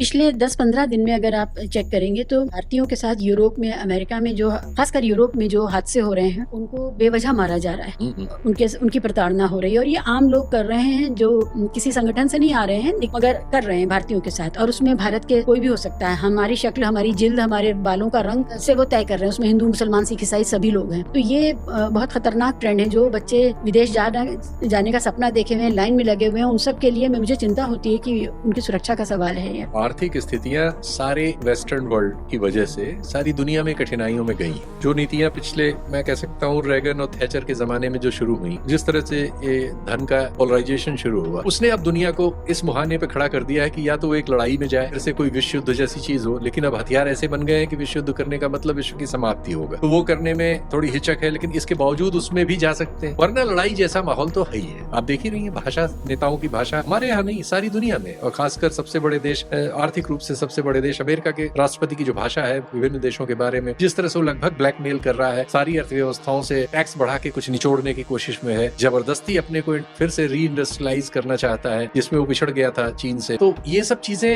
पिछले 10-15 दिन में अगर आप चेक करेंगे तो भारतीयों के साथ यूरोप में, अमेरिका में जो खासकर यूरोप में जो हादसे हो रहे हैं उनको बेवजह मारा जा रहा है। उनकी प्रताड़ना हो रही है और ये आम लोग कर रहे हैं जो किसी संगठन से नहीं आ रहे हैं मगर कर रहे हैं भारतीयों के साथ। और उसमें भारत के कोई भी हो सकता है, हमारी शक्ल, हमारी जिल्द, हमारे बालों का रंग से वो तय कर रहे हैं। उसमें हिंदू, मुसलमान, सिख, ईसाई सभी लोग हैं। तो ये बहुत खतरनाक ट्रेंड है। जो बच्चे विदेश जाने का सपना देखे हुए हैं, लाइन में लगे हुए हैं, उन सब के लिए मुझे चिंता होती है कि उनकी सुरक्षा का सवाल है। ये आर्थिक स्थितियां सारे वेस्टर्न वर्ल्ड की वजह से सारी दुनिया में कठिनाइयों में गई। जो नीतियां पिछले, मैं कह सकता हूँ, रेगन और थैचर के जमाने में जो शुरू हुई, जिस तरह से ये धन का पोलराइजेशन शुरू हुआ, उसने अब दुनिया को इस मुहाने पे खड़ा कर दिया है कि या तो वो एक लड़ाई में जाए, जैसे कोई विश्व युद्ध जैसी चीज हो। लेकिन अब हथियार ऐसे बन गए हैं कि विश्व युद्ध करने का मतलब विश्व की समाप्ति होगा। तो वो करने में थोड़ी हिचक है, लेकिन इसके बावजूद उसमें भी जा सकते हैं, वरना लड़ाई जैसा माहौल तो है ही है। आप देख ही रही है भाषा, नेताओं की भाषा, हमारे यहाँ नहीं सारी दुनिया में, और खासकर सबसे बड़े देश, आर्थिक रूप से सबसे बड़े देश अमेरिका के राष्ट्रपति की जो भाषा है विभिन्न देशों के बारे में, जिस तरह से वो लगभग ब्लैकमेल कर रहा है, सारी अर्थव्यवस्थाओं से टैक्स बढ़ा के कुछ निचोड़ने की कोशिश में है, जबरदस्ती अपने को फिर से री इंडस्ट्रियलाइज करना चाहता है जिसमें वो पिछड़ गया था चीन से। तो ये सब चीजें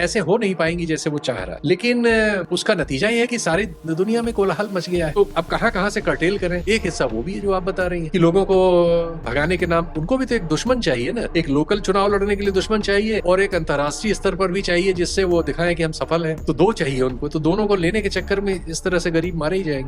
ऐसे हो नहीं पाएंगी जैसे वो चाह रहा है। लेकिन उसका नतीजा ये है कि सारी दुनिया में कोलाहल मच गया है। तो अब कहां से कर्टेल करें? एक हिस्सा वो भी है जो आप बता रही हैं कि लोगों को भगाने के नाम, उनको भी तो एक दुश्मन चाहिए ना। एक लोकल चुनाव लड़ने के लिए दुश्मन चाहिए और एक अंतर्राष्ट्रीय स्तर पर भी चाहिए जिससे वो दिखाएं कि हम सफल हैं। तो दो चाहिए उनको। तो दोनों को लेने के चक्कर में इस तरह से गरीब मारे ही जाएंगे।